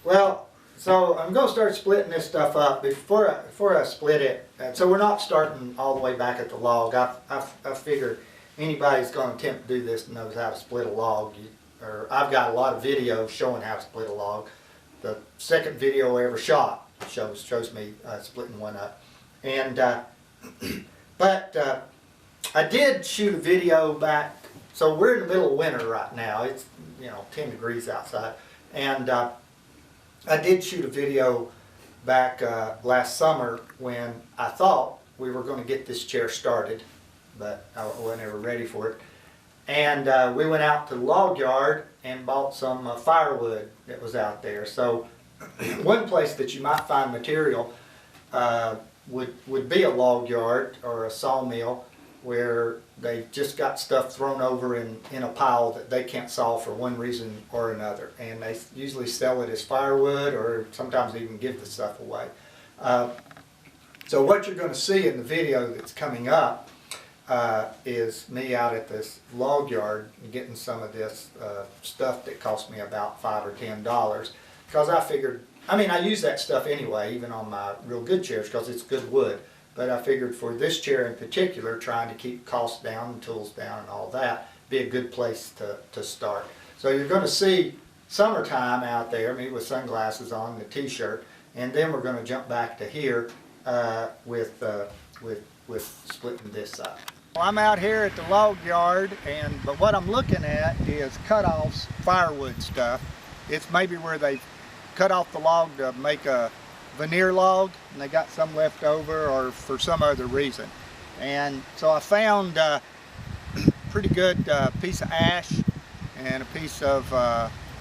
Well, so I'm going to start splitting this stuff up. Before I split it, so we're not starting all the way back at the log. I figure anybody's going to attempt to do this knows how to split a log. Or I've got a lot of videos showing how to split a log. The second video I ever shot shows me splitting one up. And but I did shoot a video back. So we're in the middle of winter right now. It's 10 degrees outside, and I did shoot a video back last summer when I thought we were going to get this chair started, but I wasn't ever ready for it. And we went out to the log yard and bought some firewood that was out there. So one place that you might find material would be a log yard or a sawmill where they just got stuff thrown over in a pile that they can't saw for one reason or another. And they usually sell it as firewood or sometimes even give the stuff away. So what you're going to see in the video that's coming up is me out at this log yard getting some of this stuff that cost me about $5 or $10, because I figured, I use that stuff anyway, even on my real good chairs, because it's good wood. But I figured for this chair in particular, trying to keep costs down and tools down and all that, be a good place to start. So you're going to see summertime out there, me with sunglasses on and a t-shirt, and then we're going to jump back to here with splitting this up. Well, I'm out here at the log yard, but what I'm looking at is cut-offs, firewood stuff. It's maybe where they cut off the log to make a veneer log and they got some left over or for some other reason. And so I found a pretty good piece of ash and a piece of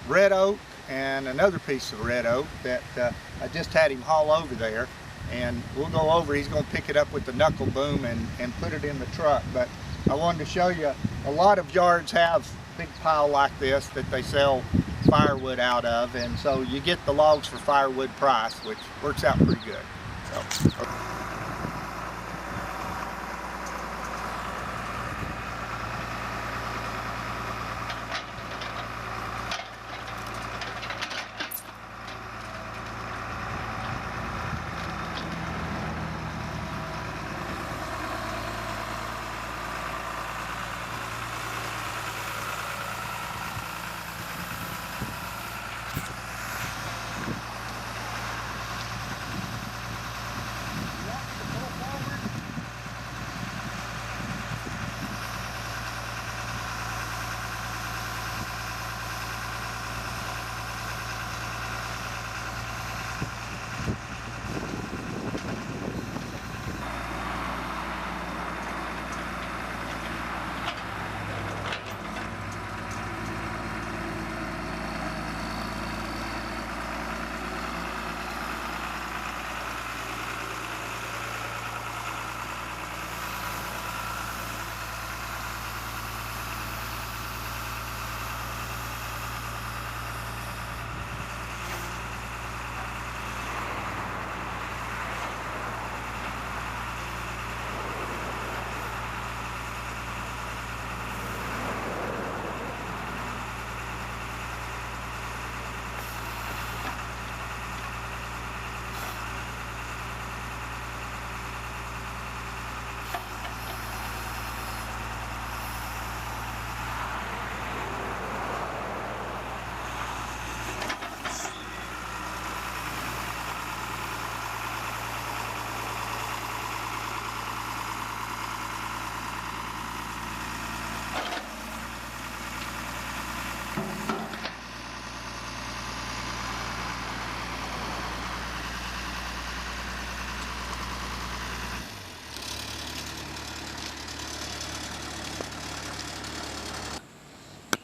red oak and another piece of red oak that I just had him haul over there. And we'll go over, he's going to pick it up with the knuckle boom and put it in the truck. But I wanted to show you, a lot of yards have a big pile like this that they sell firewood out of, and so you get the logs for firewood price, which works out pretty good. So,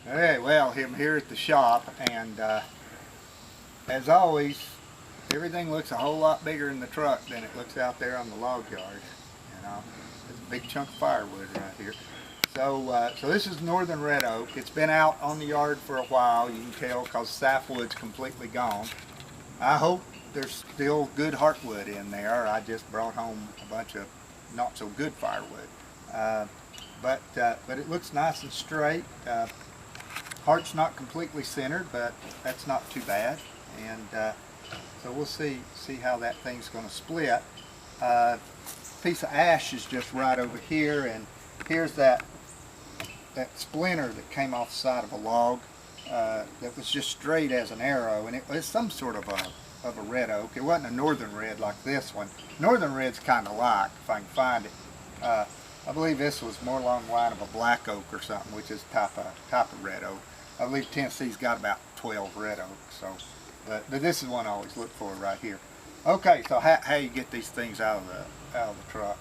Hey, well, I'm here at the shop, and as always, everything looks a whole lot bigger in the truck than it looks out there on the log yard. It's a big chunk of firewood right here. So, so this is northern red oak. It's been out on the yard for a while. You can tell because sapwood's completely gone. I hope there's still good heartwood in there. I just brought home a bunch of not so good firewood. But it looks nice and straight. Heart's not completely centered, but that's not too bad. and so we'll see how that thing's going to split. Piece of ash is just right over here, and here's that splinter that came off the side of a log that was just straight as an arrow, and it was some sort of a red oak. It wasn't a northern red like this one. Northern red's kind of like, if I can find it. I believe this was more along the line of a black oak or something, which is type of red oak. I believe Tennessee's got about 12 red oaks, so but this is one I always look for right here. Okay, so how you get these things out of the truck?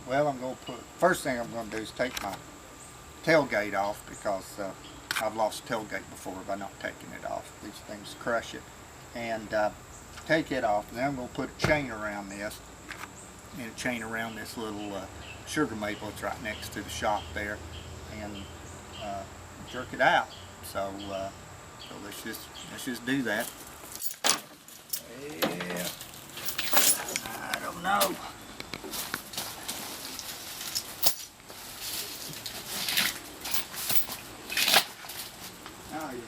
Well, I'm going to first thing I'm going to do is take my tailgate off, because I've lost tailgate before by not taking it off. These things crush it, and take it off. And then I'm going to put a chain around this, and a chain around this little sugar maple that's right next to the shop there, and jerk it out. So let's just do that. Yeah, I don't know. Oh yeah.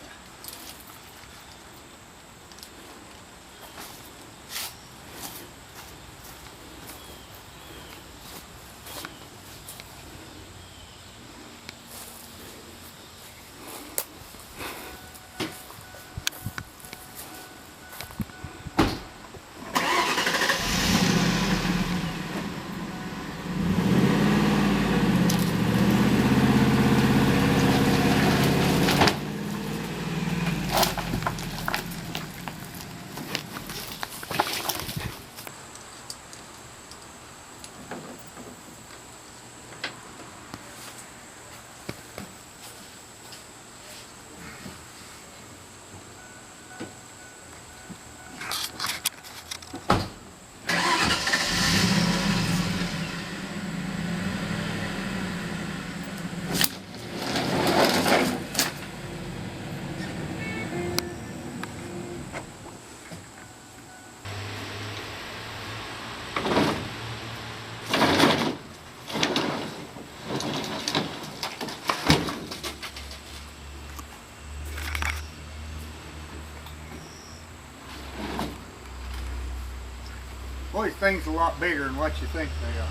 Boy, these things are a lot bigger than what you think they are.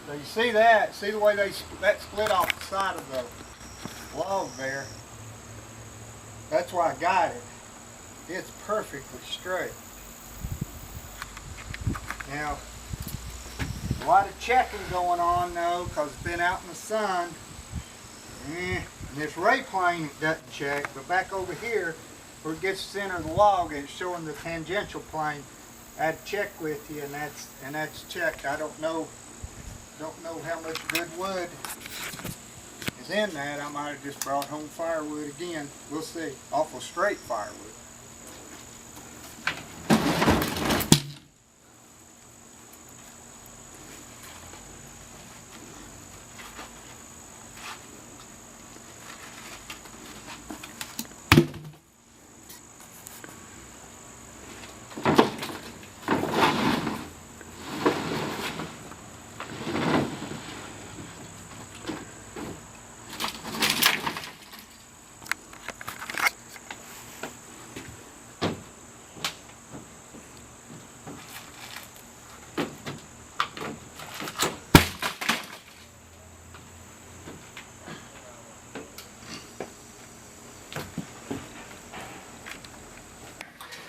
So you see that? See the way that split off the side of the log there? That's why I got it. It's perfectly straight. Now, a lot of checking going on though, because it's been out in the sun. And this ray plane doesn't check, but back over here where it gets the center of the log and it's showing the tangential plane, I'd check with you, and that's checked. I don't know how much good wood is in that. I might have just brought home firewood again. We'll see. Awful straight firewood.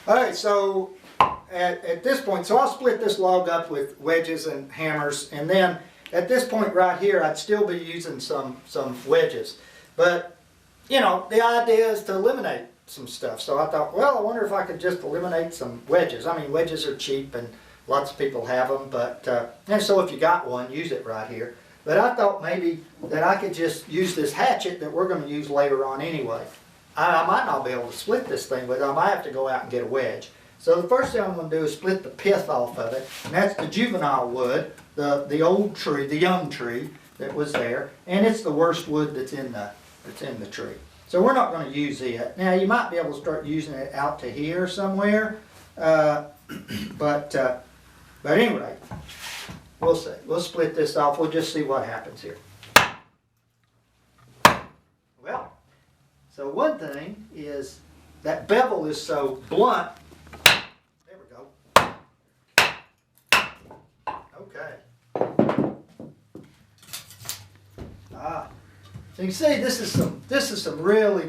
All right, so at this point, so I'll split this log up with wedges and hammers, and then at this point right here, I'd still be using some wedges. But, you know, the idea is to eliminate some stuff. So I thought, well, I wonder if I could just eliminate some wedges. I mean, wedges are cheap and lots of people have them, but, and so if you got one, use it right here. But I thought maybe that I could just use this hatchet that we're going to use later on anyway. I might not be able to split this thing, but I might have to go out and get a wedge. So the first thing I'm going to do is split the pith off of it, and that's the juvenile wood, the old tree, the young tree that was there, and it's the worst wood that's in the tree. So we're not going to use it. Now you might be able to start using it out to here somewhere, but anyway, we'll see. We'll split this off. We'll just see what happens here. So one thing is that bevel is so blunt. There we go. Okay. So you can see this is some really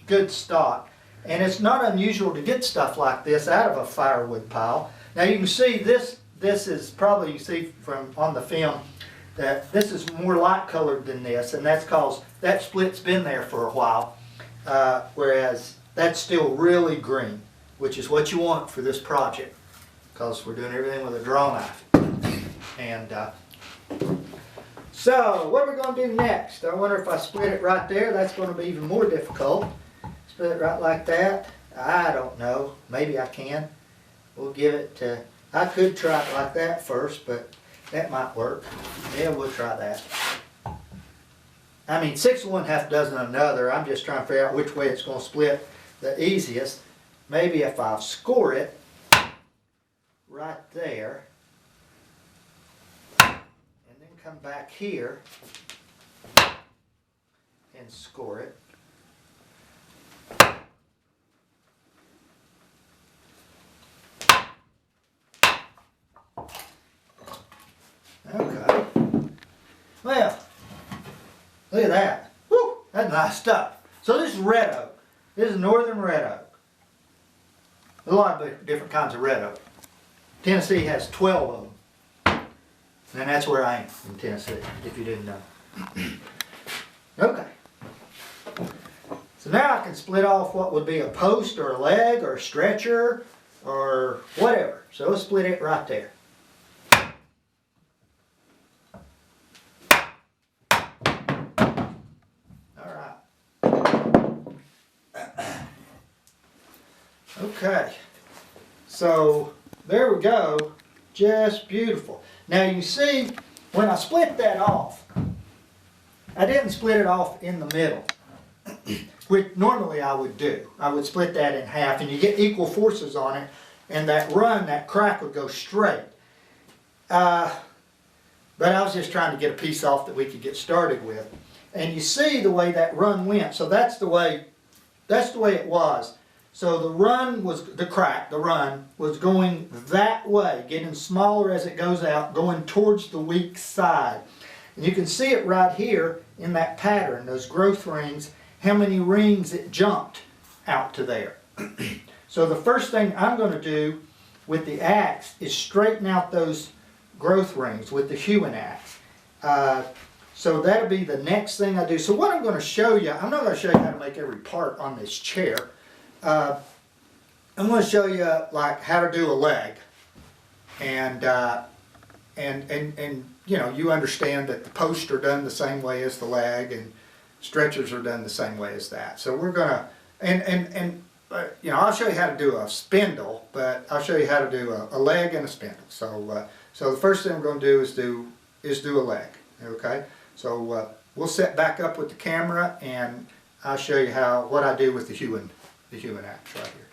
good stock, and it's not unusual to get stuff like this out of a firewood pile. Now you can see this is probably, you can see from on the film that this is more light colored than this, and that's because that split's been there for a while, whereas that's still really green, which is what you want for this project, because we're doing everything with a draw knife. And so what are we going to do next? I wonder if I split it right there, that's going to be even more difficult. Split it right like that. I don't know. Maybe I can. We'll give it to, I could try it like that first, but that might work. Yeah, we'll try that. I mean, 6 of one, half dozen of another. I'm just trying to figure out which way it's going to split the easiest. Maybe if I score it right there, and then come back here and score it. Okay. Well, look at that. Woo! That's nice stuff. So this is red oak. This is northern red oak. A lot of different kinds of red oak. Tennessee has 12 of them. And that's where I am, in Tennessee, if you didn't know. Okay. So now I can split off what would be a post or a leg or a stretcher or whatever. So let's split it right there. Okay, so there we go, just beautiful. Now you see, when I split that off, I didn't split it off in the middle, which normally I would do. I would split that in half and you get equal forces on it, and that crack would go straight. But I was just trying to get a piece off that we could get started with. And you see the way that run went, so that's the way it was. So the run was going that way, getting smaller as it goes out, going towards the weak side. And you can see it right here in that pattern, those growth rings, how many rings it jumped out to there. So the first thing I'm going to do with the axe is straighten out those growth rings with the hewing axe. So that'll be the next thing I do. So what I'm going to show you, I'm not going to show you how to make every part on this chair. I'm going to show you like how to do a leg, and you know, you understand that the posts are done the same way as the leg, and stretchers are done the same way as that. So we're gonna you know, I'll show you how to do a spindle, but I'll show you how to do a leg and a spindle. So so the first thing we're going to do is do a leg. Okay, so we'll set back up with the camera, and I'll show you what I do with the hewing axe right here.